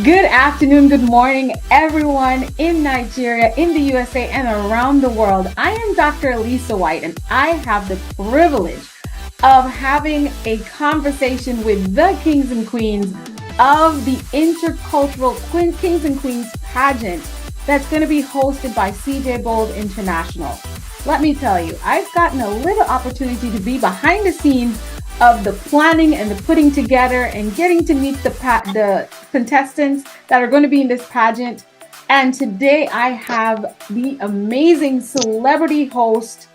Good afternoon, good morning, everyone in Nigeria, in the USA, and around the world. I am Dr. Ellis White, and I have the privilege of having a conversation with the kings and queens of the Intercultural Kings and Queens pageant that's going to be hosted by CJ Bold International. Let me tell you, I've gotten a little opportunity to be behind the scenes of the planning and the putting together and getting to meet the contestants that are going to be in this pageant. And today I have the amazing celebrity host,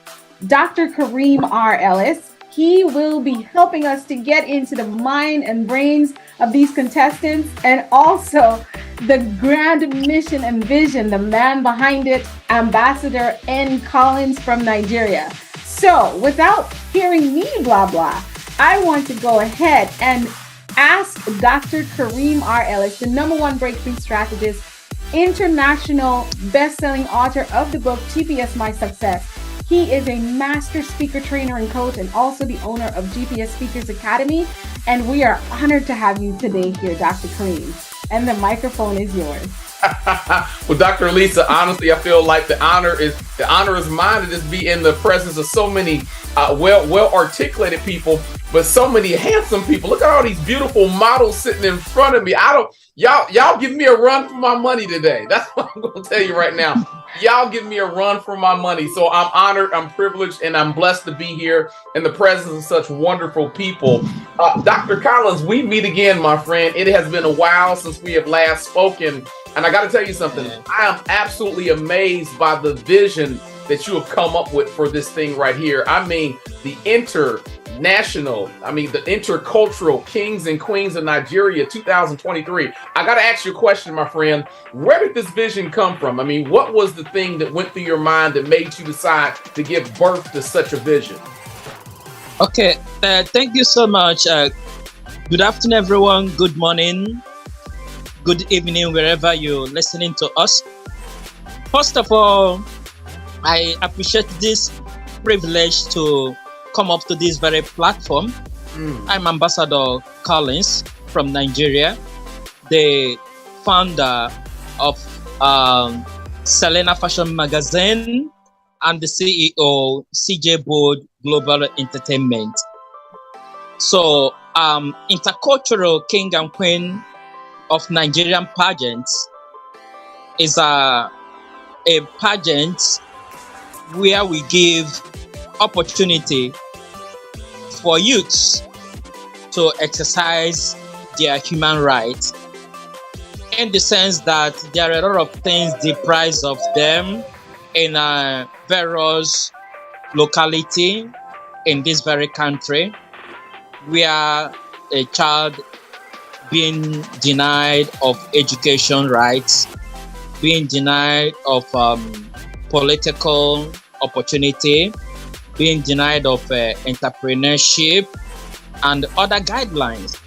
Dr. Karim R. Ellis. He will be helping us to get into the mind and brains of these contestants and also the grand mission and vision, the man behind it, Ambassador N. Collins from Nigeria. So without hearing me blah, blah, I want to go ahead and ask Dr. Karim R. Ellis, the #1 breakthrough strategist, international best-selling author of the book GPS My Success. He is a master speaker trainer and coach and also the owner of GPS Speakers Academy. And we are honored to have you today here, Dr. Karim. And the microphone is yours. Well, Dr. Lisa, honestly, I feel like the honor is mine to just be in the presence of so many well articulated people, but so many handsome people. Look at all these beautiful models sitting in front of me. Y'all give me a run for my money today. That's what I'm going to tell you right now. Y'all give me a run for my money. So I'm honored, I'm privileged, and I'm blessed to be here in the presence of such wonderful people. Dr. Collins, we meet again, my friend. It has been a while since we have last spoken. And I got to tell you something. I am absolutely amazed by the vision that you have come up with for this thing right here. I mean, the intercultural Kings and Queens of Nigeria 2023. I got to ask you a question, my friend. Where did this vision come from? I mean, what was the thing that went through your mind that made you decide to give birth to such a vision? Okay, thank you so much. Good afternoon, everyone. Good morning. Good evening, wherever you're listening to us. First of all, I appreciate this privilege to come up to this very platform. I'm Ambassador Collins from Nigeria, the founder of Selena Fashion Magazine and the CEO CJ Bold Global Entertainment. So, Intercultural King and Queen of Nigerian pageants is a pageant where we give opportunity for youths to exercise their human rights, in the sense that there are a lot of things deprived of them in various locality in this very country, where a child being denied of education rights, being denied of political opportunity, being denied of entrepreneurship and other guidelines.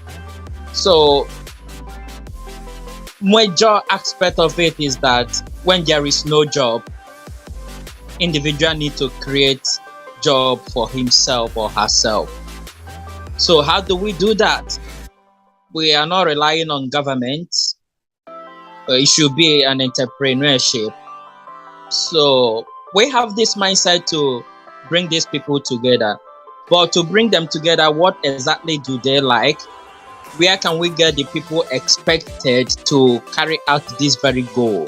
So major aspect of it is that when there is no job, individual need to create job for himself or herself. So how do we do that? We are not relying on government. It should be an entrepreneurship. So we have this mindset to bring these people together. But to bring them together, what exactly do they like? Where can we get the people expected to carry out this very goal?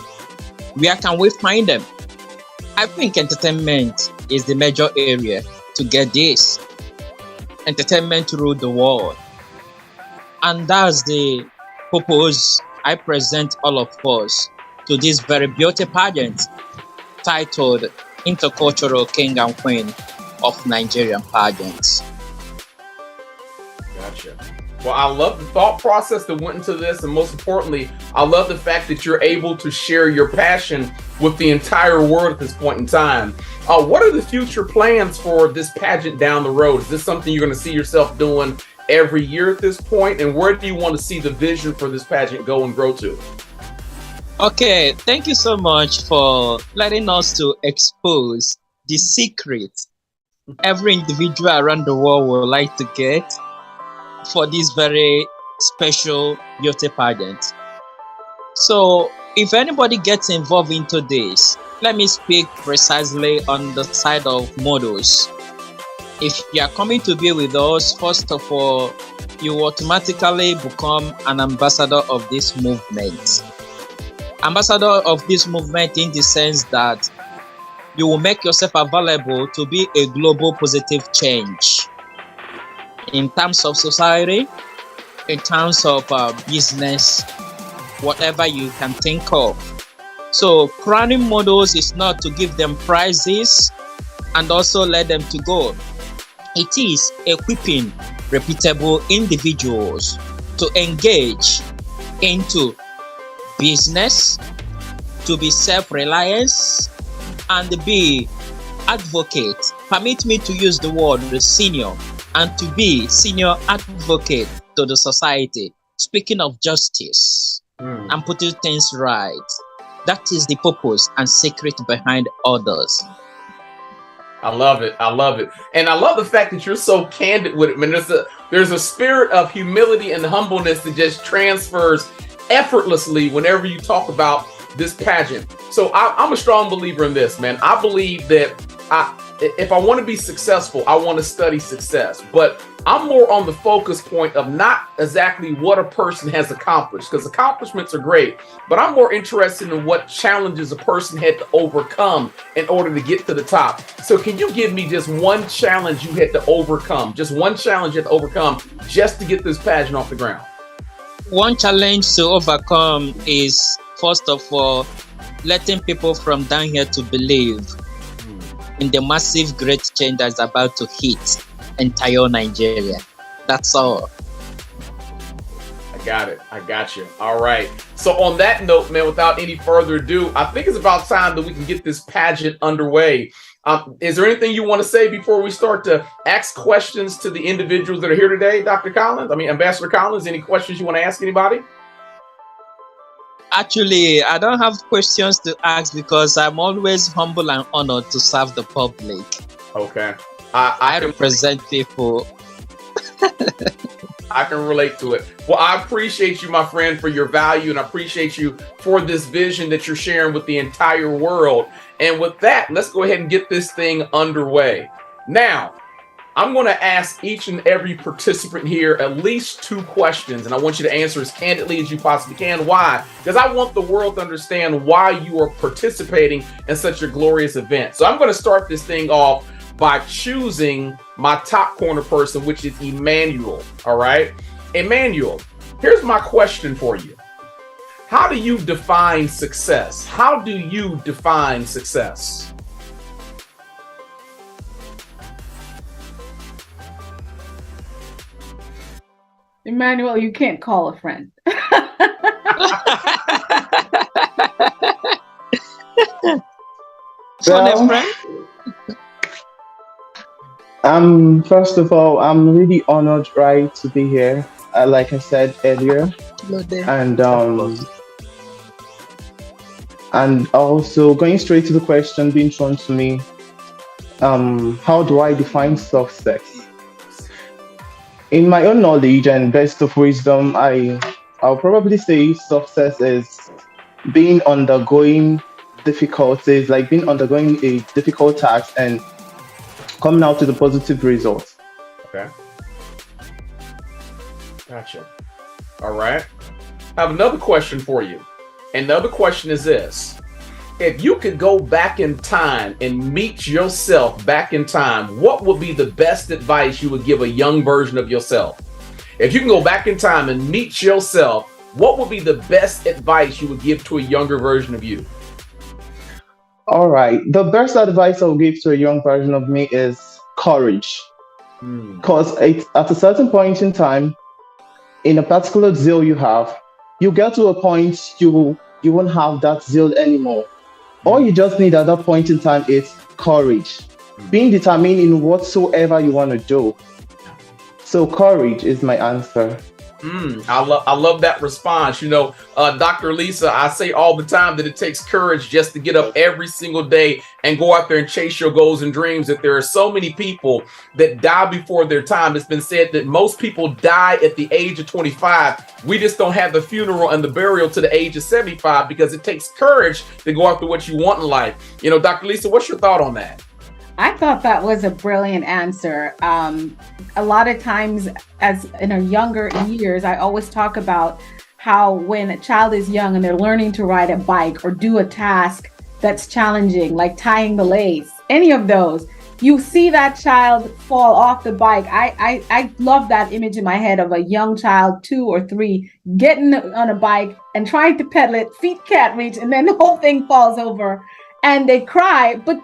Where can we find them? I think entertainment is the major area to get this. Entertainment through the world. And that's the purpose I present all of us to this very beauty pageant titled Intercultural King and Queen of Nigerian Pageants. Gotcha. Well, I love the thought process that went into this, and most importantly, I love the fact that you're able to share your passion with the entire world at this point in time. What are the future plans for this pageant down the road? Is this something you're going to see yourself doing every year at this point? And where do you want to see the vision for this pageant go and grow to? Okay, thank you so much for letting us to expose the secret every individual around the world would like to get for this very special beauty pageant. So if anybody gets involved into this, let me speak precisely on the side of models. If you are coming to be with us, first of all, you automatically become an ambassador of this movement. Ambassador of this movement in the sense that you will make yourself available to be a global positive change in terms of society, in terms of business, whatever you can think of. So crowning models is not to give them prizes and also let them to go. It is equipping reputable individuals to engage into business, to be self-reliant, and be advocate. Permit me to use the word senior, and to be senior advocate to the society, speaking of justice and putting things right. That is the purpose and secret behind others. I love it. I love it. And I love the fact that you're so candid with it. I mean, there's a spirit of humility and humbleness that just transfers effortlessly whenever you talk about this pageant. So I'm a strong believer in this, man. I believe that if I want to be successful, I want to study success. But I'm more on the focus point of not exactly what a person has accomplished, because accomplishments are great, but I'm more interested in what challenges a person had to overcome in order to get to the top. So can you give me just one challenge you had to overcome, just one challenge you had to overcome just to get this pageant off the ground? One challenge to overcome is, first of all, letting people from down here to believe in the massive great change that's about to hit entire Nigeria. That's all. I got it. I got you. All right. So on that note, man, without any further ado, I think it's about time that we can get this pageant underway. Is there anything you want to say before we start to ask questions to the individuals that are here today, Dr. Collins? Ambassador Collins, any questions you want to ask anybody? Actually, I don't have questions to ask because I'm always humble and honored to serve the public. Okay. I represent people. I can relate to it. Well, I appreciate you, my friend, for your value, and I appreciate you for this vision that you're sharing with the entire world. And with that, let's go ahead and get this thing underway. Now, I'm going to ask each and every participant here at least 2 questions, and I want you to answer as candidly as you possibly can. Why? Because I want the world to understand why you are participating in such a glorious event. So I'm going to start this thing off by choosing my top corner person, which is Emmanuel. All right, Emmanuel, here's my question for you. How do you define success? How do you define success? Emmanuel, you can't call a friend. First of all, I'm really honored, right, to be here. Like I said earlier, and also going straight to the question being thrown to me, how do I define success? In my own knowledge and best of wisdom, I'll probably say success is being undergoing difficulties, like being undergoing a difficult task and coming out with a positive result. Okay. Gotcha. All right. I have another question for you. And the other question is this. If you could go back in time and meet yourself back in time, what would be the best advice you would give a young version of yourself? If you can go back in time and meet yourself, what would be the best advice you would give to a younger version of you? All right. The best advice I'll give to a young version of me is courage. Because at a certain point in time, in a particular zeal you have, you get to a point you won't have that zeal anymore. All you just need at that point in time is courage. Being determined in whatsoever you want to do. So courage is my answer. I love that response. You know, Dr. Lisa, I say all the time that it takes courage just to get up every single day and go out there and chase your goals and dreams. That there are so many people that die before their time. It's been said that most people die at the age of 25. We just don't have the funeral and the burial to the age of 75 because it takes courage to go after what you want in life. You know, Dr. Lisa, what's your thought on that? I thought that was a brilliant answer. A lot of times, as in our younger years, I always talk about how when a child is young and they're learning to ride a bike or do a task that's challenging, like tying the lace, any of those, you see that child fall off the bike. I love that image in my head of a young child, 2 or 3, getting on a bike and trying to pedal it, feet can't reach, and then the whole thing falls over and they cry, but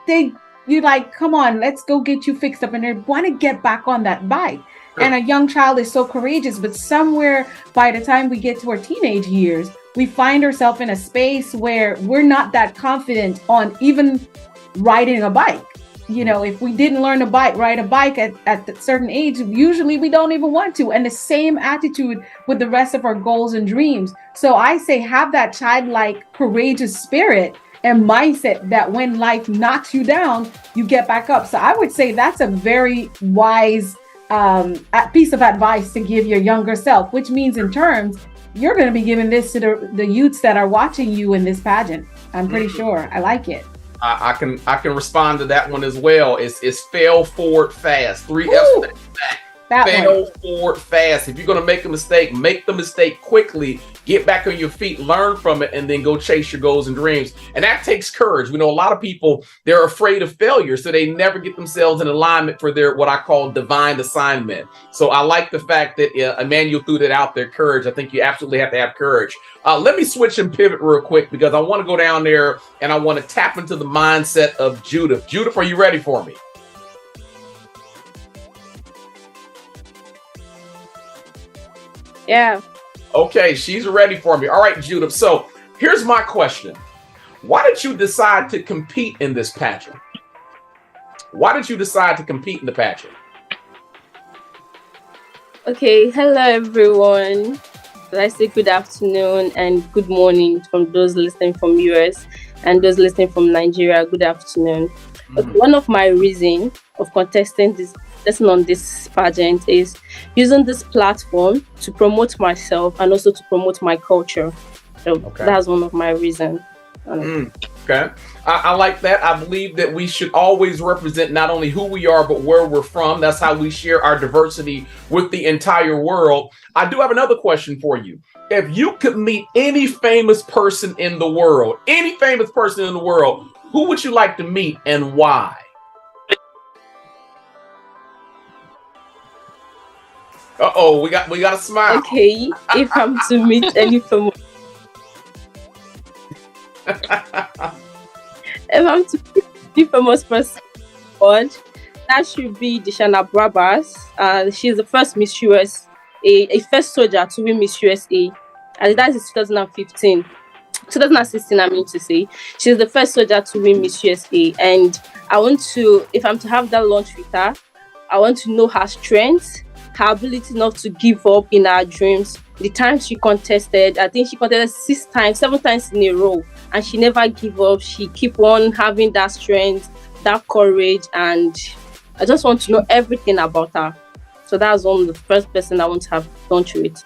you're like, come on, let's go get you fixed up. And they want to get back on that bike. Sure. And a young child is so courageous, but somewhere by the time we get to our teenage years, we find ourselves in a space where we're not that confident on even riding a bike. You know, if we didn't learn to ride a bike at a certain age, usually we don't even want to. And the same attitude with the rest of our goals and dreams. So I say, have that childlike, courageous spirit and mindset that when life knocks you down, you get back up. So I would say that's a very wise piece of advice to give your younger self, which means in terms, you're going to be giving this to the youths that are watching you in this pageant. I'm pretty sure. I like it. I can respond to that one as well. It's fail forward fast. 3 F's. Fail forward fast. If you're going to make the mistake quickly, get back on your feet, learn from it, and then go chase your goals and dreams. And that takes courage. We know a lot of people, they're afraid of failure, so they never get themselves in alignment for their, what I call divine assignment. So I like the fact that Emmanuel threw that out there, courage. I think you absolutely have to have courage. Let me switch and pivot real quick because I want to go down there and I want to tap into the mindset of Judith. Judith, are you ready for me? Yeah. Okay, she's ready for me. All right, Judith. So here's my question. Why did you decide to compete in this pageant? Why did you decide to compete in the pageant? Okay, hello everyone. I say good afternoon and good morning from those listening from US and those listening from Nigeria. Good afternoon. One of my reasons of contesting this lesson on this pageant is using this platform to promote myself and also to promote my culture. So that's one of my reasons. Okay. I like that. I believe that we should always represent not only who we are, but where we're from. That's how we share our diversity with the entire world. I do have another question for you. If you could meet any famous person in the world, who would you like to meet and why? Uh-oh, we got a smile. Okay, if I'm to meet any famous if I'm to meet any famous person, that should be Deshana Brabas. She's the first Miss USA, a first soldier to win Miss USA. And that is 2015. 2016, I mean to say. She's the first soldier to win Miss USA. And I want to, if I'm to have that lunch with her, I want to know her strengths, her ability not to give up in her dreams. The time she contested, I think she contested 7 times in a row, and she never give up. She keep on having that strength, that courage, and I just want to know everything about her. So that's one of the first person I want to have lunch with.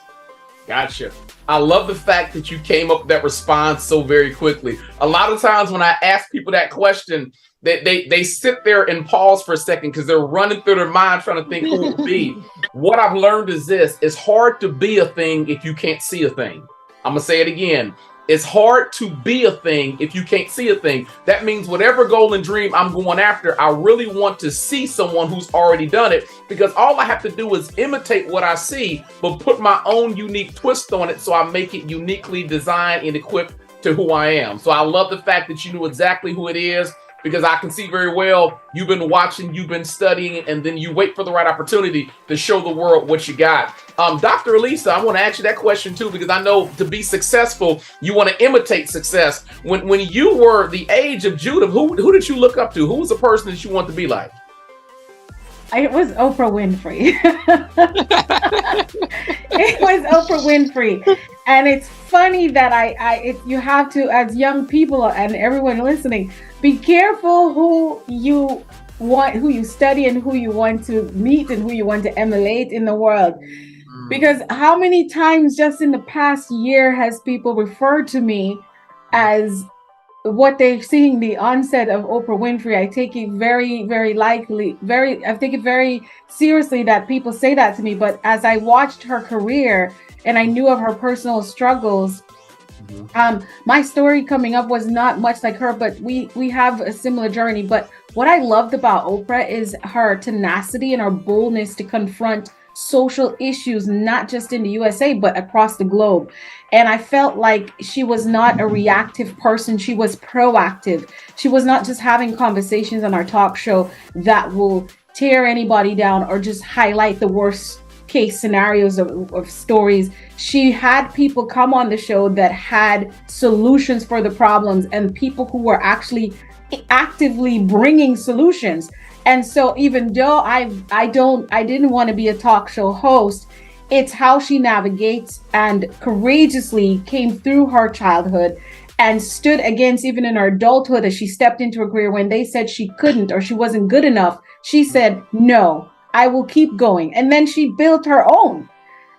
Gotcha. I love the fact that you came up with that response so very quickly. A lot of times when I ask people that question, they sit there and pause for a second because they're running through their mind trying to think who it would be. What I've learned is this: it's hard to be a thing if you can't see a thing. I'm gonna say it again. It's hard to be a thing if you can't see a thing. That means whatever goal and dream I'm going after, I really want to see someone who's already done it, because all I have to do is imitate what I see, but put my own unique twist on it so I make it uniquely designed and equipped to who I am. So I love the fact that you knew exactly who it is, because I can see very well you've been watching, you've been studying, and then you wait for the right opportunity to show the world what you got. Dr. Elisa, I want to ask you that question too, because I know to be successful, you want to imitate success. When you were the age of Judith, who did you look up to? Who was the person that you want to be like? It was Oprah Winfrey. It was Oprah Winfrey. And it's funny that you have to, as young people and everyone listening, be careful who you study and who you want to meet and who you want to emulate in the world. Because how many times just in the past year has people referred to me as what they've seen the onset of Oprah Winfrey? I take it very, very I take it very seriously that people say that to me. But as I watched her career and I knew of her personal struggles, my story coming up was not much like her, but we have a similar journey. But what I loved about Oprah is her tenacity and her boldness to confront social issues, not just in the USA, but across the globe. And I felt like she was not a reactive person. She was proactive. She was not just having conversations on our talk show that will tear anybody down or just highlight the worst case scenarios of stories. She had people come on the show that had solutions for the problems and people who were actually actively bringing solutions. And so even though I didn't want to be a talk show host, it's how she navigates and courageously came through her childhood and stood against, even in her adulthood, as she stepped into a career when they said she couldn't or she wasn't good enough. She said, no, I will keep going. And then she built her own.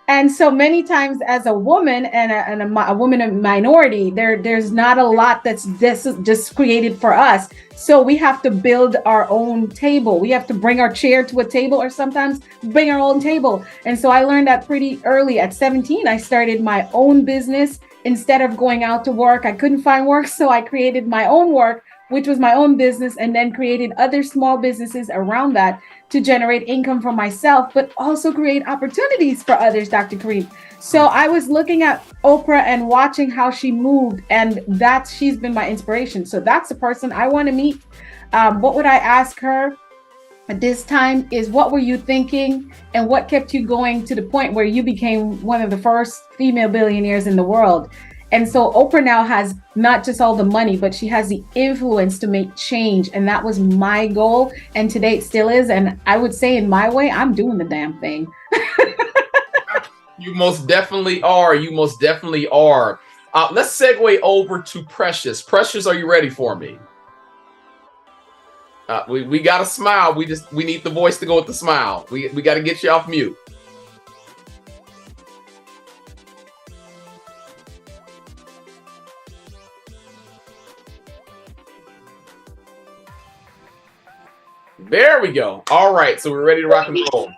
And so many times as a woman and a woman of minority, there's not a lot that's just created for us. So we have to build our own table. We have to bring our chair to a table or sometimes bring our own table. And so I learned that pretty early. At 17, I started my own business. Instead of going out to work, I couldn't find work. So I created my own work, which was my own business, and then created other small businesses around that to generate income for myself, but also create opportunities for others, Dr. Karim. So I was looking at Oprah and watching how she moved, and she's been my inspiration. So that's the person I want to meet. What would I ask her at this time is, what were you thinking and what kept you going to the point where you became one of the first female billionaires in the world? And so Oprah now has not just all the money, but she has the influence to make change. And that was my goal. And today it still is. And I would say in my way, I'm doing the damn thing. You most definitely are. You most definitely are. Let's segue over to Precious. Precious, are you ready for me? We got a smile. We need the voice to go with the smile. We got to get you off mute. There we go. All right, so we're ready to rock and roll.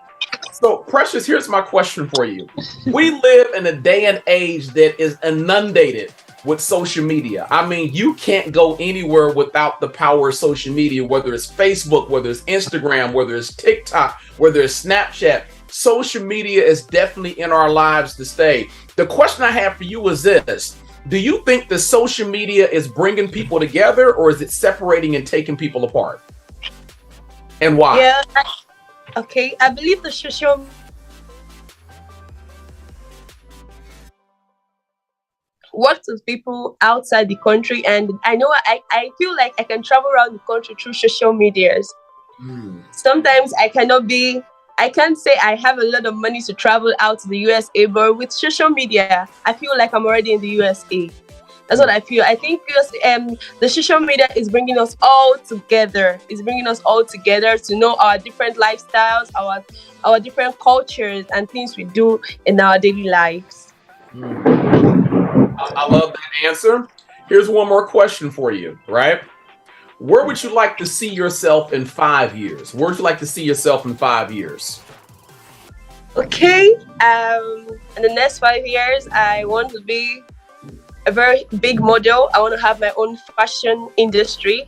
So, Precious, here's my question for you. We live in a day and age that is inundated with social media. I mean, you can't go anywhere without the power of social media, whether it's Facebook, whether it's Instagram, whether it's TikTok, whether it's Snapchat. Social media is definitely in our lives to stay. The question I have for you is this. Do you think the social media is bringing people together, or is it separating and taking people apart? And why? Yeah, okay. I believe the social works with people outside the country, and I know I feel like I can travel around the country through social medias. Sometimes I can't say I have a lot of money to travel out to the USA, but with social media, I feel like I'm already in the USA. That's what I feel. I think the social media is bringing us all together. It's bringing us all together to know our different lifestyles, our different cultures and things we do in our daily lives. I love that answer. Here's one more question for you, right? Where would you like to see yourself in 5 years? Where would you like to see yourself in 5 years? Okay. In the next 5 years, I want to be a very big model. I want to have my own fashion industry,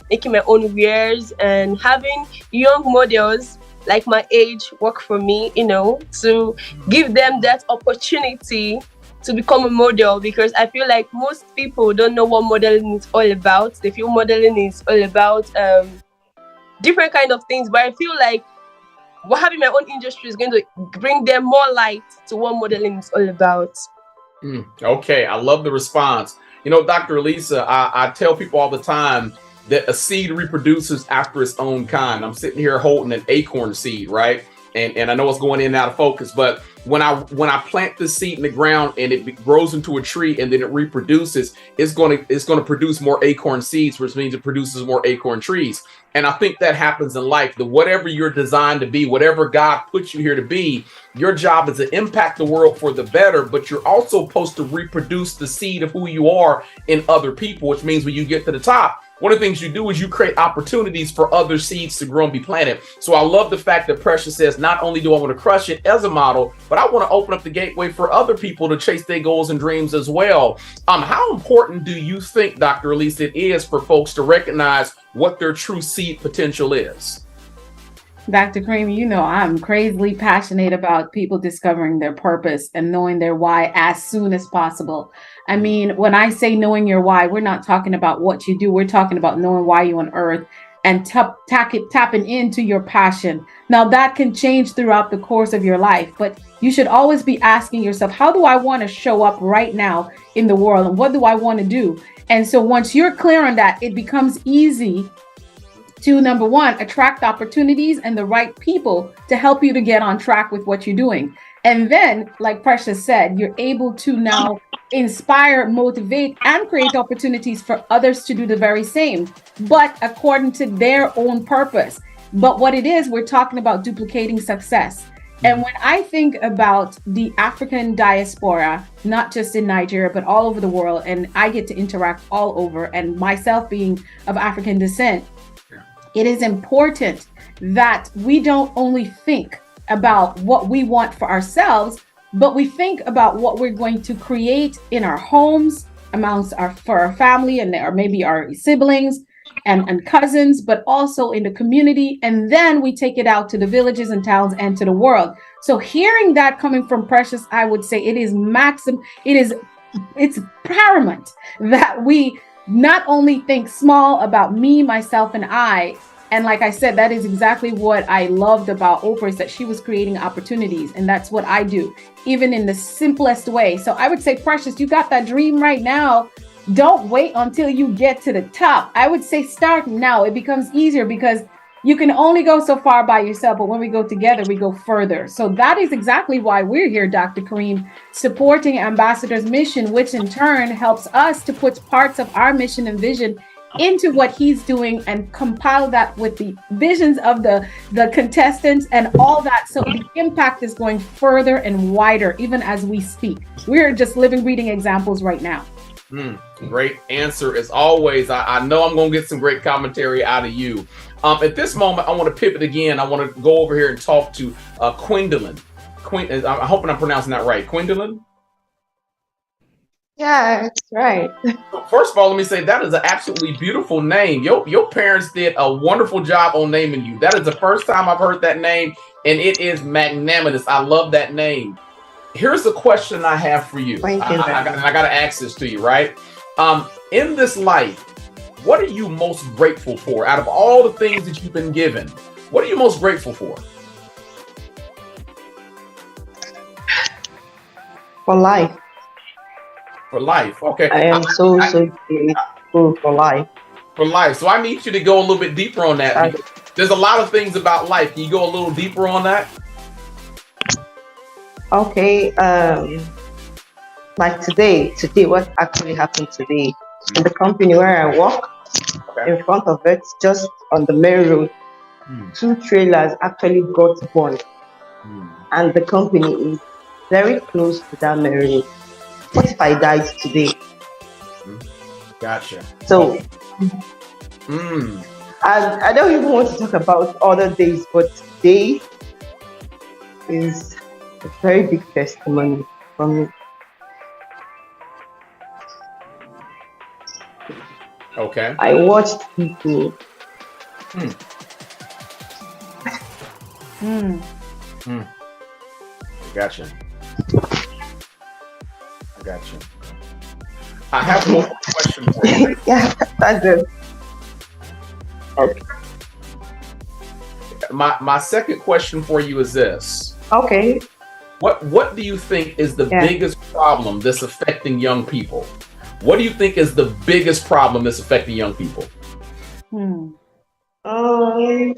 making my own wares and having young models like my age work for me, to give them that opportunity to become a model, because I feel like most people don't know what modeling is all about. They feel modeling is all about different kind of things, but I feel like having my own industry is going to bring them more light to what modeling is all about. Okay, I love the response. Dr. Lisa, I tell people all the time that a seed reproduces after its own kind. I'm sitting here holding an acorn seed, right? And I know it's going in and out of focus, but when I plant this seed in the ground and it grows into a tree and then it reproduces, it's going to produce more acorn seeds, which means it produces more acorn trees. And I think that happens in life. That whatever you're designed to be, whatever God puts you here to be, your job is to impact the world for the better, but you're also supposed to reproduce the seed of who you are in other people, which means when you get to the top, one of the things you do is you create opportunities for other seeds to grow and be planted. So I love the fact that Precious says, not only do I want to crush it as a model, but I want to open up the gateway for other people to chase their goals and dreams as well. How important do you think, Dr. Ellis, it is for folks to recognize what their true seed potential is? Dr. Karim, you know I'm crazily passionate about people discovering their purpose and knowing their why as soon as possible. I mean, when I say knowing your why, we're not talking about what you do. We're talking about knowing why you're on earth and tapping into your passion. Now, that can change throughout the course of your life, but you should always be asking yourself, how do I want to show up right now in the world? And what do I want to do? And so once you're clear on that, it becomes easy to, number one, attract opportunities and the right people to help you to get on track with what you're doing. And then, like Precious said, you're able to now inspire, motivate, and create opportunities for others to do the very same, but according to their own purpose. But what it is, we're talking about duplicating success. And when I think about the African diaspora, not just in Nigeria, but all over the world, and I get to interact all over, and myself being of African descent, it is important that we don't only think about what we want for ourselves, but we think about what we're going to create in our homes, for our family, and or maybe our siblings and cousins, but also in the community. And then we take it out to the villages and towns and to the world. So hearing that coming from Precious, I would say it's paramount that we not only think small about me, myself, and I. And like I said, that is exactly what I loved about Oprah, is that she was creating opportunities. And that's what I do, even in the simplest way. So I would say, Precious, you got that dream right now. Don't wait until you get to the top. I would say start now. It becomes easier because you can only go so far by yourself, but when we go together, we go further. So that is exactly why we're here, Dr. Karim, supporting Ambassador's mission, which in turn helps us to put parts of our mission and vision into what he's doing and compile that with the visions of the contestants and all that. So the impact is going further and wider, even as we speak. We're just living, breathing examples right now. Great answer as always. I know I'm going to get some great commentary out of you. At this moment, I want to pivot again. I want to go over here and talk to Gwendolyn. I'm hoping I'm pronouncing that right. Gwendolyn? Yeah, that's right. First of all, let me say that is an absolutely beautiful name. Your parents did a wonderful job on naming you. That is the first time I've heard that name, and it is magnanimous. I love that name. Here's the question I have for you. Thank you. I got to ask this to you, right? In this life, what are you most grateful for? Out of all the things that you've been given, what are you most grateful for? For life. For life, okay. I am so grateful for life. For life. So I need you to go a little bit deeper on that. There's a lot of things about life. Can you go a little deeper on that? Okay. Like today, what actually happened today in the company where I work, in front of it, just on the main road, 2 trailers actually got burned, and the company is very close to that main road. What if I died today? Gotcha. So, I don't even want to talk about other days, but today is a very big testimony for me. Okay. I watched people. Gotcha. I got you. I have one more question for you. Yeah, that's it. Okay. My second question for you is this. Okay. What do you think is the biggest problem that's affecting young people? What do you think is the biggest problem that's affecting young people?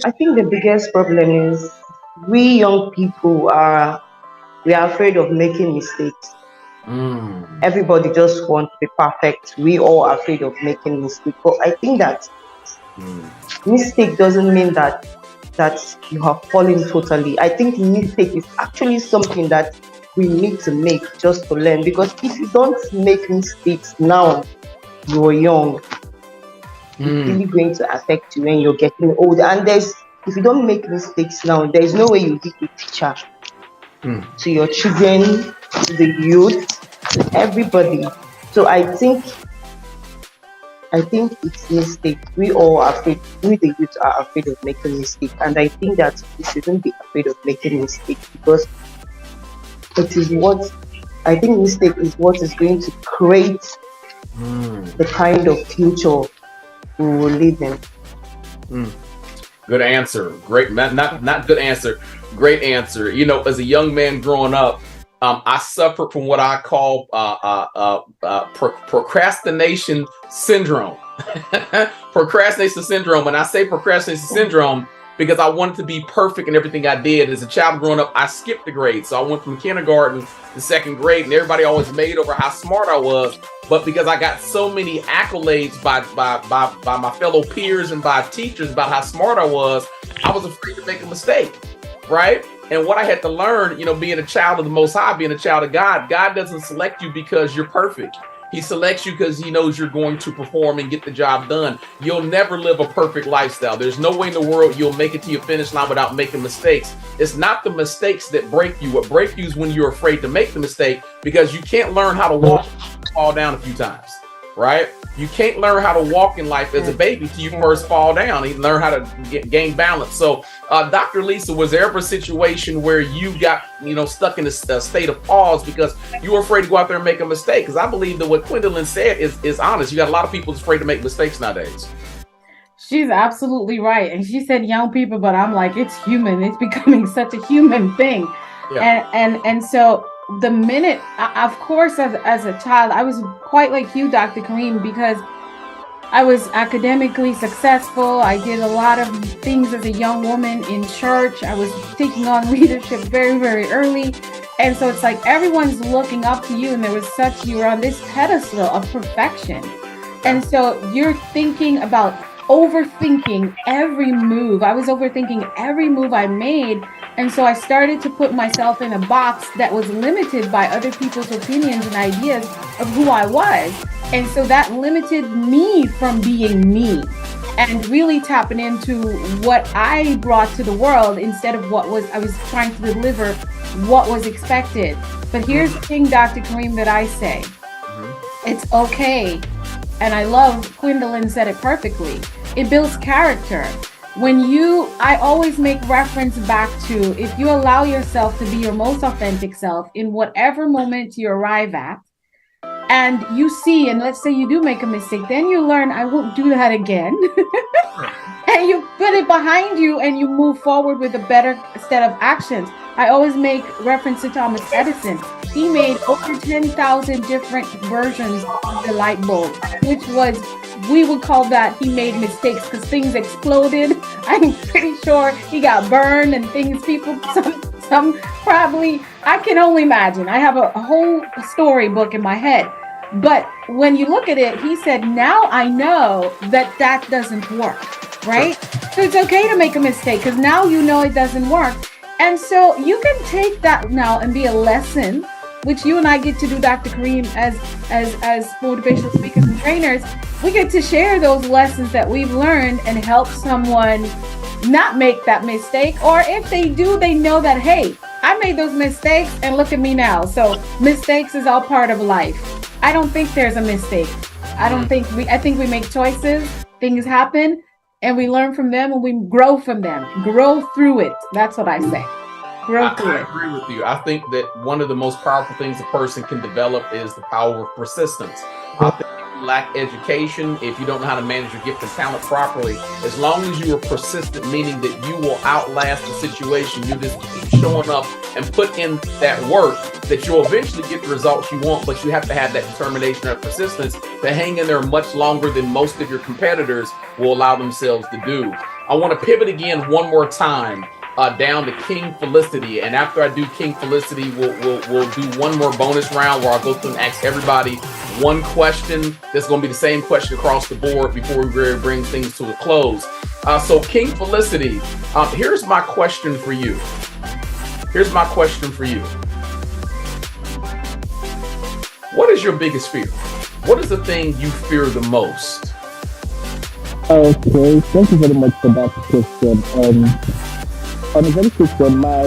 I think the biggest problem is we young people we are afraid of making mistakes. Everybody just wants to be perfect. We all are afraid of making mistakes. But I think that mistake doesn't mean that you have fallen totally. I think mistake is actually something that we need to make just to learn. Because if you don't make mistakes now, you're young, it's really going to affect you when you're getting older. And if you don't make mistakes now, there's no way you be a teacher to your children, to the youth, to everybody. So I think it's mistake. We all are afraid. We the youth are afraid of making mistakes, and I think that we shouldn't be afraid of making mistakes because it is what I think mistake is what is going to create the kind of future we will live in. Good answer. Great. Not good answer. Great answer. You know, as a young man growing up, I suffered from what I call procrastination syndrome. Procrastination syndrome. And I say procrastination syndrome because I wanted to be perfect in everything I did. As a child growing up, I skipped the grade. So I went from kindergarten to second grade, and everybody always made over how smart I was. But because I got so many accolades by my fellow peers and by teachers about how smart I was afraid to make a mistake, right? And what I had to learn, you know, being a child of the Most High, being a child of God, God doesn't select you because you're perfect. He selects you because he knows you're going to perform and get the job done. You'll never live a perfect lifestyle. There's no way in the world you'll make it to your finish line without making mistakes. It's not the mistakes that break you. What breaks you is when you're afraid to make the mistake because you can't learn how to walk, fall down a few times, right? You can't learn how to walk in life as a baby till you first fall down and learn how to gain balance. So, Dr. Lisa, was there ever a situation where you got, you know, stuck in a state of pause because you were afraid to go out there and make a mistake? Because I believe that what Gwendolyn said is honest. You got a lot of people that's afraid to make mistakes nowadays. She's absolutely right. And she said young people, but I'm like, it's human. It's becoming such a human thing. Yeah. And so the minute, of course, as a child, I was quite like you, Dr. Karim, because I was academically successful. I did a lot of things as a young woman in church. I was taking on leadership very, very early. And so it's like everyone's looking up to you, and you were on this pedestal of perfection. And so you're thinking about overthinking every move. I was overthinking every move I made. And so I started to put myself in a box that was limited by other people's opinions and ideas of who I was. And so that limited me from being me and really tapping into what I brought to the world instead of I was trying to deliver what was expected. But here's the thing, Dr. Karim, that I say. It's okay. And I love Gwendolyn said it perfectly. It builds character. I always make reference back to, if you allow yourself to be your most authentic self in whatever moment you arrive at, and you see, and let's say you do make a mistake, then you learn, I won't do that again. And you put it behind you and you move forward with a better set of actions. I always make reference to Thomas Edison. He made over 10,000 different versions of the light bulb, which was, we would call that he made mistakes because things exploded. I'm pretty sure he got burned and things, some probably, I can only imagine. I have a whole storybook in my head. But when you look at it, he said, now I know that doesn't work, right? So it's okay to make a mistake because now you know it doesn't work. And so you can take that now and be a lesson, which you and I get to do, Dr. Karim, as motivational speakers and trainers. We get to share those lessons that we've learned and help someone not make that mistake. Or if they do, they know that, hey, I made those mistakes and look at me now. So mistakes is all part of life. I don't think there's a mistake. I think we make choices, things happen, and we learn from them and we grow from them. Grow through it. That's what I say. Grow through it. I agree with you. I think that one of the most powerful things a person can develop is the power of persistence. I think if you lack education, if you don't know how to manage your gift and talent properly, as long as you are persistent, meaning that you will outlast the situation, you just keep showing up and put in that work, that you'll eventually get the results you want, but you have to have that determination and persistence to hang in there much longer than most of your competitors will allow themselves to do. I want to pivot again one more time down to King Felicity, and after I do King Felicity, we'll do one more bonus round where I'll go through and ask everybody one question. That's going to be the same question across the board before we really bring things to a close. So King Felicity, here's my question for you. What is your biggest fear? What is the thing you fear the most? Okay, thank you very much for that question. On a very quick one, my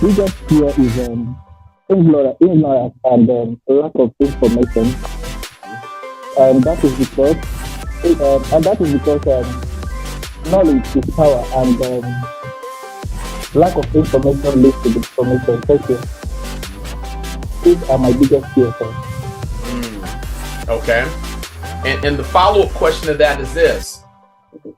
biggest fear is ignorance and lack of information. And that is because knowledge is power, and lack of information leads to information. Thank you. These are my biggest fears. Okay. And the follow-up question to that is this.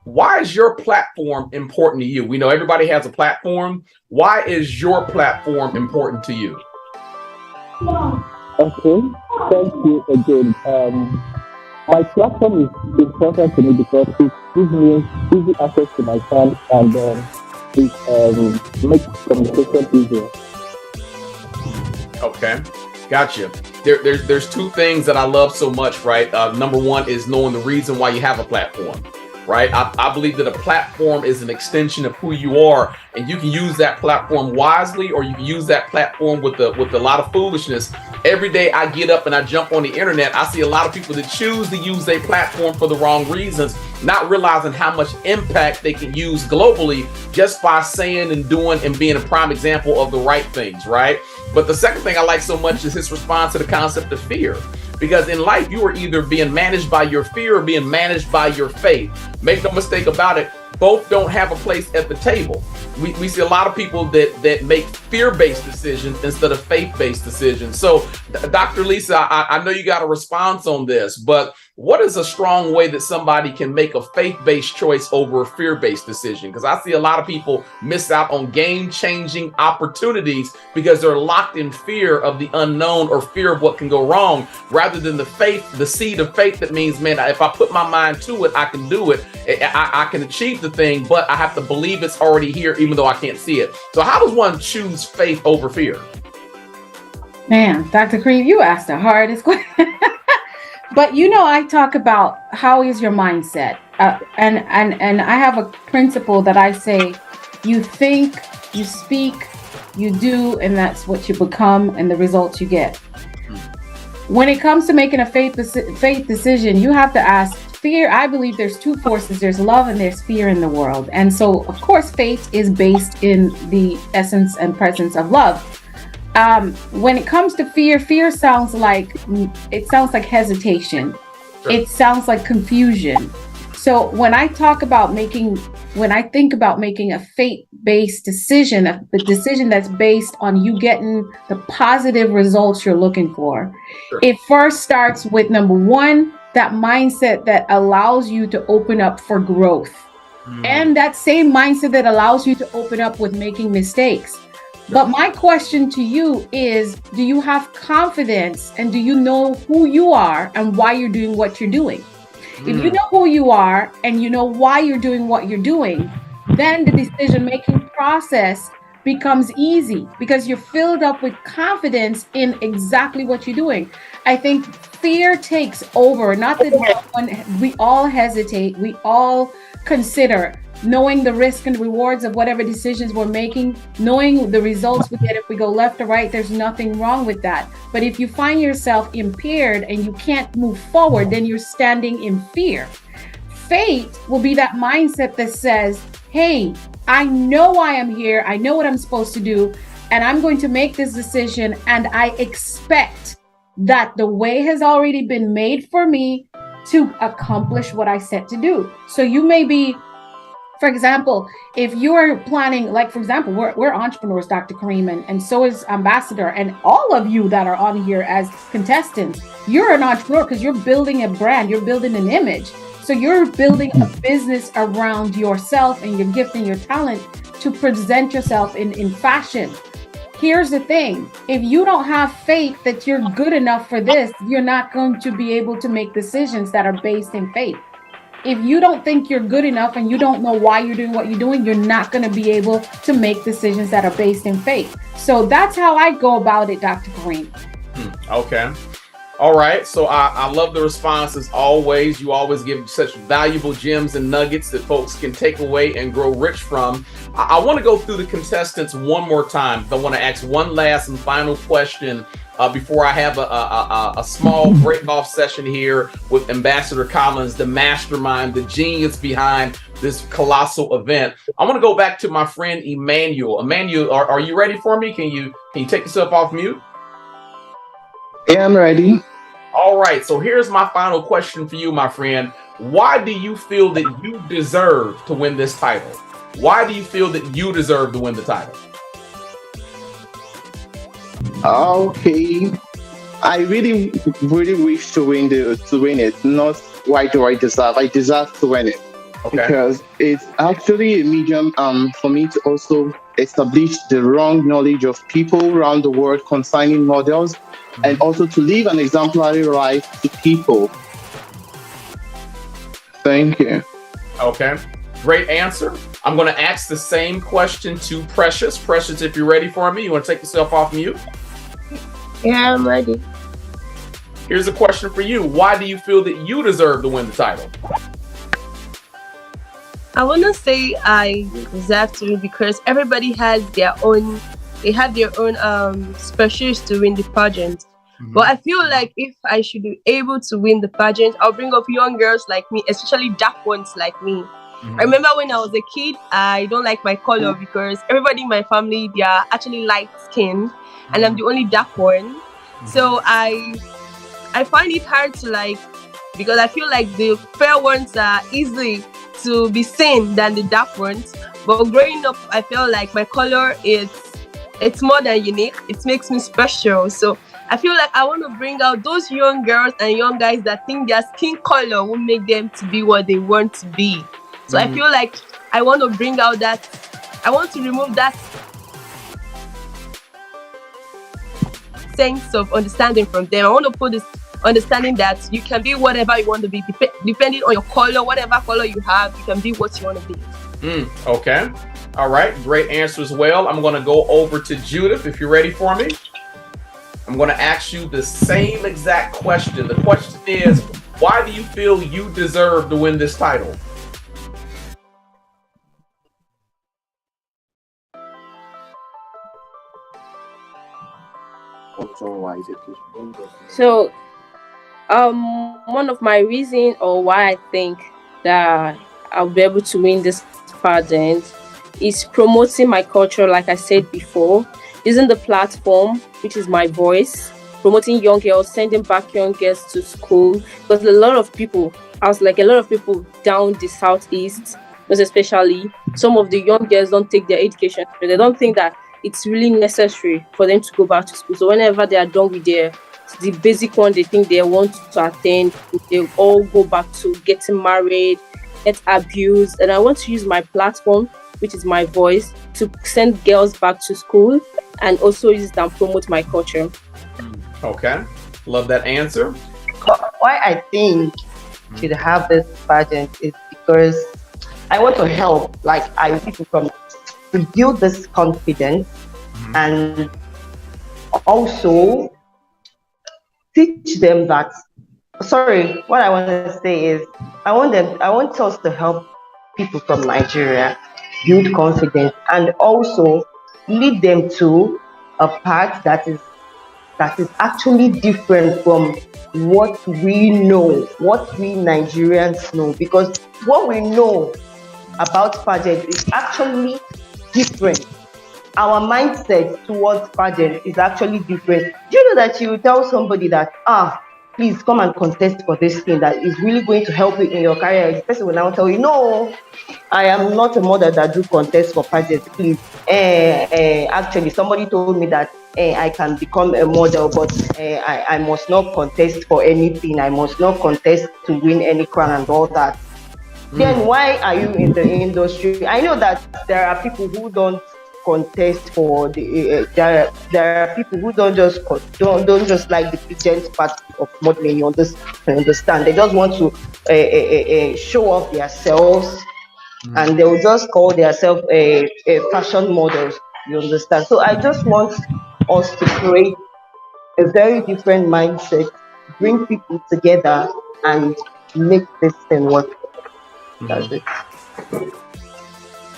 Why is your platform important to you? We know everybody has a platform. Why is your platform important to you? Okay, thank you again. My platform is important to me because it gives me easy access to my fans, and it makes communication easier. Okay, gotcha. There's two things that I love so much, right? Number one is knowing the reason why you have a platform, right? I believe that a platform is an extension of who you are, and you can use that platform wisely, or you can use that platform with a lot of foolishness. Every day I get up and I jump on the internet, I see a lot of people that choose to use their platform for the wrong reasons, not realizing how much impact they can use globally just by saying and doing and being a prime example of the right things, right? But the second thing I like so much is his response to the concept of fear. Because in life, you are either being managed by your fear or being managed by your faith. Make no mistake about it, both don't have a place at the table. We see a lot of people that make fear-based decisions instead of faith-based decisions. So, Dr. Lisa, I know you got a response on this, but what is a strong way that somebody can make a faith-based choice over a fear-based decision? Because I see a lot of people miss out on game-changing opportunities because they're locked in fear of the unknown or fear of what can go wrong, rather than the faith, the seed of faith that means, man, if I put my mind to it, I can do it. I can achieve the thing, but I have to believe it's already here, even though I can't see it. So how does one choose faith over fear? Man, Dr. Karim, you asked the hardest question. But I talk about how is your mindset, and I have a principle that I say: you think, you speak, you do, and that's what you become, and the results you get. When it comes to making a faith decision, you have to ask. Fear, I believe there's two forces. There's love and there's fear in the world. And so, of course, faith is based in the essence and presence of love. When it comes to fear sounds like hesitation. Sure. It sounds like confusion. So when I think about making a faith-based decision, a decision that's based on you getting the positive results you're looking for, sure. It first starts with number one, that mindset that allows you to open up for growth. And that same mindset that allows you to open up with making mistakes. But my question to you is, do you have confidence, and do you know who you are and why you're doing what you're doing? If you know who you are and you know why you're doing what you're doing, then the decision-making process becomes easy because you're filled up with confidence in exactly what you're doing. I think fear takes over. Not that we all hesitate. We all consider knowing the risk and rewards of whatever decisions we're making, knowing the results we get if we go left or right. There's nothing wrong with that. But if you find yourself impaired and you can't move forward, then you're standing in fear. Faith will be that mindset that says, hey, I know I am here. I know what I'm supposed to do. And I'm going to make this decision. And I expect that the way has already been made for me to accomplish what I set to do. So you may be, for example, if you're planning, like, for example, we're entrepreneurs, Dr. Karim, and so is Ambassador, and all of you that are on here as contestants, you're an entrepreneur because you're building a brand, you're building an image. So you're building a business around yourself and your gift and your talent to present yourself in fashion. Here's the thing. If you don't have faith that you're good enough for this, you're not going to be able to make decisions that are based in faith. if you don't think you're good enough and you don't know why you're doing what you're doing, you're not going to be able to make decisions that are based in faith. So that's how I go about it, Dr. Karim. Okay. All right. So I love the response as always. You always give such valuable gems and nuggets that folks can take away and grow rich from. I want to go through the contestants one more time. I want to ask one last and final question before I have a small break-off session here with Ambassador Collins, the mastermind, the genius behind this colossal event. I want to go back to my friend Emmanuel. Emmanuel, are you ready for me? Can you take yourself off mute? Yeah, I'm ready. All right, so here's my final question for you, my friend. Why do you feel that you deserve to win this title? Why do you feel that you deserve to win the title? Okay. I really, really wish to win it. Not why do I deserve. I deserve to win it. Okay. Because it's actually a medium for me to also establish the wrong knowledge of people around the world concerning models, and also to live an exemplary life to people. Thank you. Okay, great answer. I'm going to ask the same question to Precious. Precious, if you're ready for me, you want to take yourself off mute? Yeah, I'm ready. Here's a question for you. Why do you feel that you deserve to win the title? I want to say I deserve to win because everybody has their own, specials to win the pageant. But I feel like if I should be able to win the pageant, I'll bring up young girls like me, especially dark ones like me. I remember when I was a kid, I don't like my color because everybody in my family, they are actually light skinned and I'm the only dark one. So I find it hard to like, because I feel like the fair ones are easy to be seen than the dark ones. But growing up, I felt like my color it's more than unique. It makes me special. So I feel like I want to bring out those young girls and young guys that think their skin color will make them to be what they want to be. So I feel like I want to bring out that, I want to remove that sense of understanding from them. I want to put this understanding that you can be whatever you want to be, depending on your color, whatever color you have, you can be what you want to be. Okay. All right. Great answer as well. I'm going to go over to Judith, if you're ready for me. I'm going to ask you the same exact question. The question is, why do you feel you deserve to win this title? So, one of my reasons or why I think that I'll be able to win this pageant is promoting my culture, like I said before, using the platform, which is my voice, promoting young girls, sending back young girls to school. Because a lot of people down the southeast, most especially, some of the young girls don't take their education. They don't think that it's really necessary for them to go back to school. So whenever they are done with the basic one they think they want to attend, they all go back to getting married, get abused. And I want to use my platform, which is my voice, to send girls back to school and also use it and promote my culture. Okay. Love that answer. Why I think should have this pageant is because I want to help, like I want to build this confidence and also teach them that, what I want to say is I want us to help people from Nigeria build confidence and also lead them to a path that is actually different from what we know, what we Nigerians know, because what we know about pageant is actually different. Our mindset towards pageant is actually different. Do you know that you tell somebody that, please come and contest for this thing that is really going to help you in your career? The person will now tell you, no, I am not a model that do contest for pageant, please. Actually, somebody told me that I can become a model, but I must not contest for anything. I must not contest to win any crown and all that. Then why are you in the industry? I know that there are people who don't contest for the. There are people who don't just like the pageant part of modeling. You understand? They just want to show off themselves, and they will just call themselves a fashion models. You understand? So I just want us to create a very different mindset, bring people together, and make this thing work. That's it.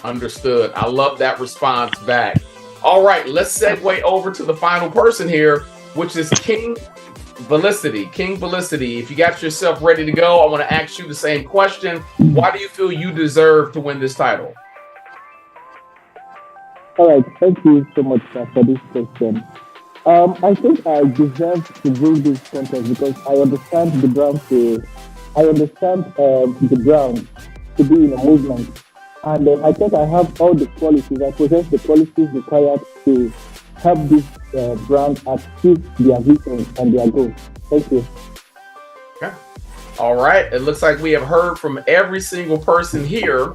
Understood. I love that response back. All right, let's segue over to the final person here, which is King Felicity. King Felicity, if you got yourself ready to go, I want to ask you the same question. Why do you feel you deserve to win this title? All right, thank you so much for this question. I think I deserve to bring this contest because I understand the ground to be in a movement. And I think I have all the qualities. I possess the qualities required to help this brand achieve their vision and their goals. Thank you. Okay. All right. It looks like we have heard from every single person here.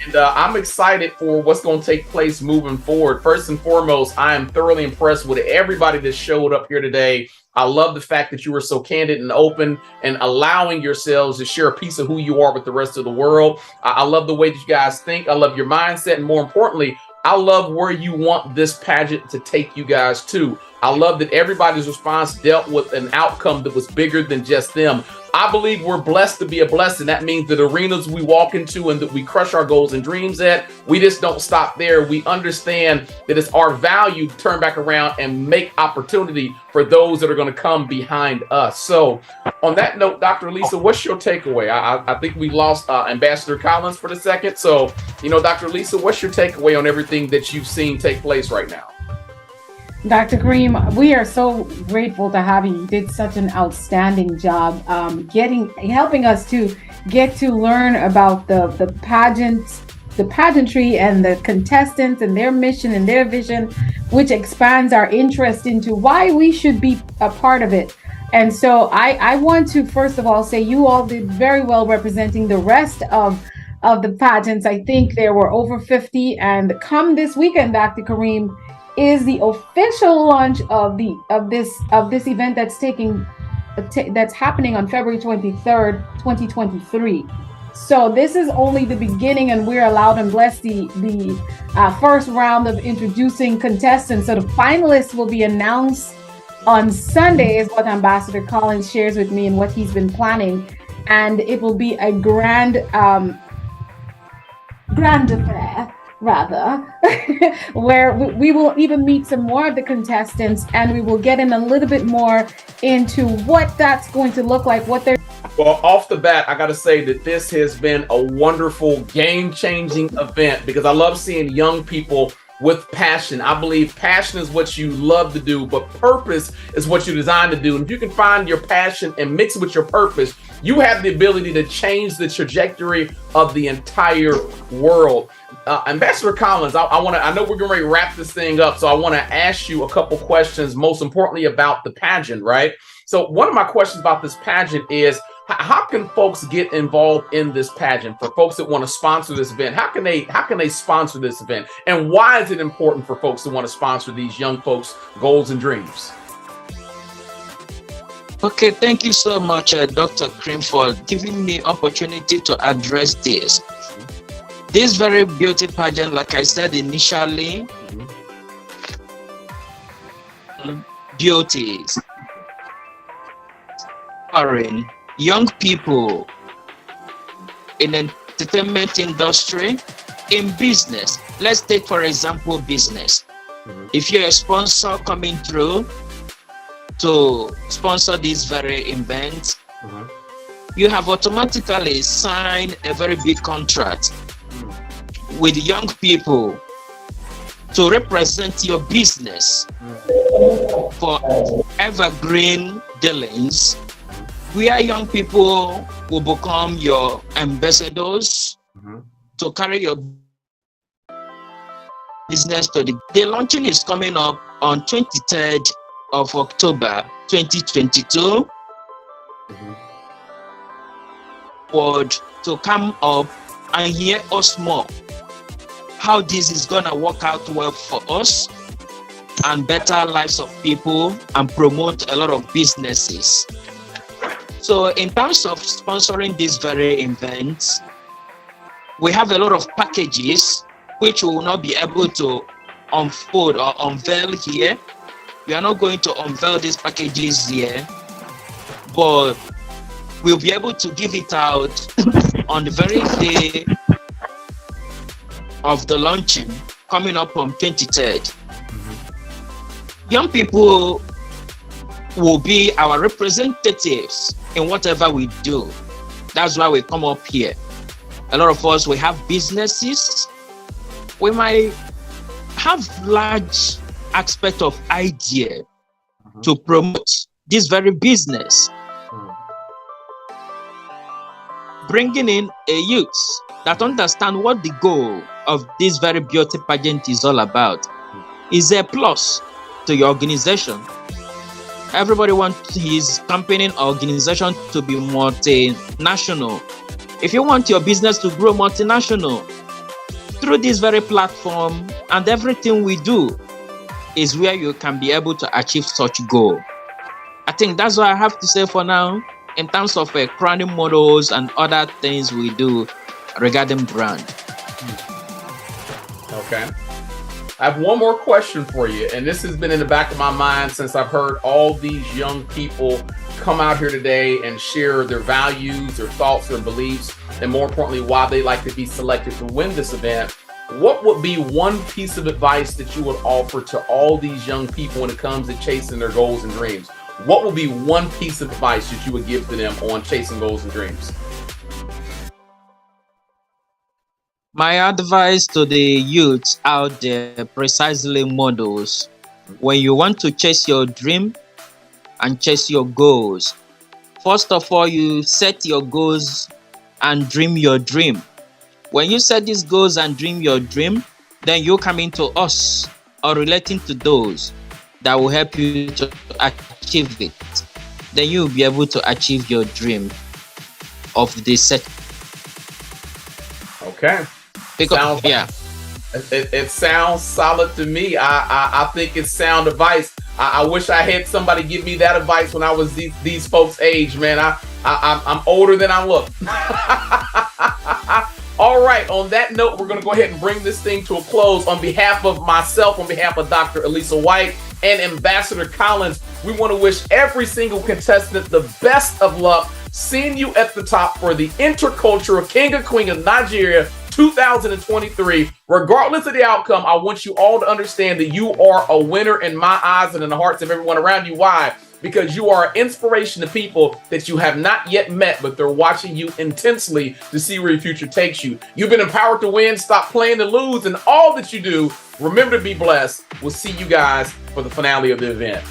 And I'm excited for what's going to take place moving forward. First and foremost, I am thoroughly impressed with everybody that showed up here today. I love the fact that you were so candid and open and allowing yourselves to share a piece of who you are with the rest of the world. I love the way that you guys think. I love your mindset. And more importantly, I love where you want this pageant to take you guys to. I love that everybody's response dealt with an outcome that was bigger than just them. I believe we're blessed to be a blessing. That means that arenas we walk into and that we crush our goals and dreams at, we just don't stop there. We understand that it's our value to turn back around and make opportunity for those that are going to come behind us. So on that note, Dr. Lisa, what's your takeaway? I think we lost Ambassador Collins for the second. So, Dr. Lisa, what's your takeaway on everything that you've seen take place right now? Dr. Karim, we are so grateful to have you. You did such an outstanding job helping us to get to learn about the pageantry and the contestants and their mission and their vision, which expands our interest into why we should be a part of it. And so I want to first of all say you all did very well representing the rest of the pageants. I think there were over 50, and come this weekend, Dr. Karim, is the official launch of this event that's happening on February 23rd, 2023. So this is only the beginning, and we're allowed and blessed the first round of introducing contestants. So the finalists will be announced on Sunday, is what Ambassador Collins shares with me and what he's been planning, and it will be a grand affair, rather, where we will even meet some more of the contestants, and we will get in a little bit more into what that's going to look like, what they're. Well, off the bat, I got to say that this has been a wonderful, game-changing event because I love seeing young people with passion. I believe passion is what you love to do, but purpose is what you're designed to do. And if you can find your passion and mix it with your purpose, you have the ability to change the trajectory of the entire world. Ambassador Collins, I know we're getting ready to wrap this thing up, so I want to ask you a couple questions, most importantly about the pageant, right? So one of my questions about this pageant is, how can folks get involved in this pageant? For folks that want to sponsor this event, how can they sponsor this event? And why is it important for folks to want to sponsor these young folks' goals and dreams? Okay, thank you so much, Dr. Karim, for giving me opportunity to address this. This very beauty pageant, like I said initially, beauties, empowering young people in entertainment industry, in business. Let's take, for example, business. If you're a sponsor coming through to sponsor this very event, you have automatically signed a very big contract with young people to represent your business for evergreen dealings, where young people will become your ambassadors to carry your business to the launching is coming up on 23rd of October 2022. To come up and hear us more. how this is gonna work out well for us and better lives of people and promote a lot of businesses. So in terms of sponsoring these very events, we have a lot of packages which we will not be able to unfold or unveil here. We are not going to unveil these packages here, but we'll be able to give it out on the very day of the launching, coming up on 23rd. Young people will be our representatives in whatever we do. That's why we come up here. A lot of us, we have businesses. We might have large aspect of idea to promote this very business. Bringing in a youth that understand what the goal of this very beauty pageant is all about is a plus to your organization. Everybody wants his company or organization to be multinational. If you want your business to grow multinational, through this very platform and everything we do is where you can be able to achieve such goal. I think that's what I have to say for now in terms of crowning models and other things we do regarding brand. Okay. I have one more question for you, and this has been in the back of my mind since I've heard all these young people come out here today and share their values, their thoughts, their beliefs, and more importantly, why they like to be selected to win this event. What would be one piece of advice that you would offer to all these young people when it comes to chasing their goals and dreams? What would be one piece of advice that you would give to them on chasing goals and dreams? My advice to the youth out there, precisely models, when you want to chase your dream and chase your goals, first of all, you set your goals and dream your dream. When you set these goals and dream your dream, then you come into us or relating to those that will help you to achieve it. Then you'll be able to achieve your dream of the set. Okay. Because, yeah. It sounds solid to me. I think it's sound advice. I wish I had somebody give me that advice when I was these folks' age, man. I'm older than I look. All right, on that note, we're going to go ahead and bring this thing to a close. On behalf of myself, on behalf of Dr. Elisa White and Ambassador Collins, we want to wish every single contestant the best of luck, seeing you at the top for the Intercultural King or Queen of Nigeria 2023. Regardless of the outcome, I want you all to understand that you are a winner in my eyes and in the hearts of everyone around you. Why? Because you are an inspiration to people that you have not yet met, but they're watching you intensely to see where your future takes you. You've been empowered to win. Stop playing to lose. And all that you do, remember to be blessed. We'll see you guys for the finale of the event.